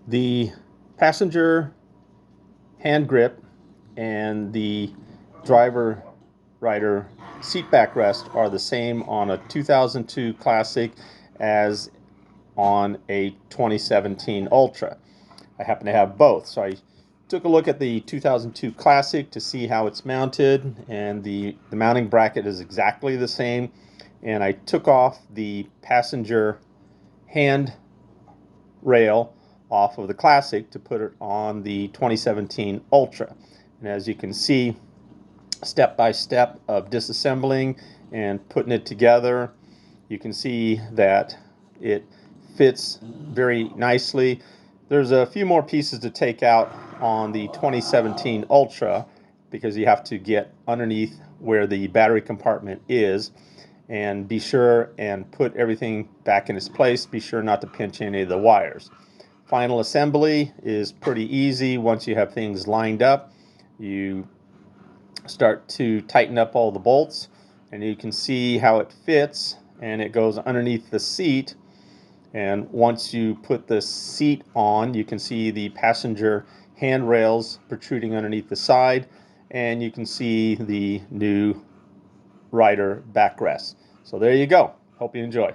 The passenger hand grip and the driver rider seat backrest are the same on a 2002 Classic as on a 2017 Ultra. I happen to have both, so I took a look at the 2002 Classic to see how it's mounted, and the mounting bracket is exactly the same. And I took off the passenger hand rail off of the Classic to put it on the 2017 Ultra. And as you can see, step by step of disassembling and putting it together, you can see that it fits very nicely. There's a few more pieces to take out on the 2017 Ultra because you have to get underneath where the battery compartment is and be sure and put everything back in its place. Be sure not to pinch any of the wires. Final assembly is pretty easy. Once you have things lined up, you start to tighten up all the bolts, and you can see how it fits, and it goes underneath the seat. And once you put the seat on, you can see the passenger handrails protruding underneath the side, and you can see the new rider backrest. So there you go. Hope you enjoy.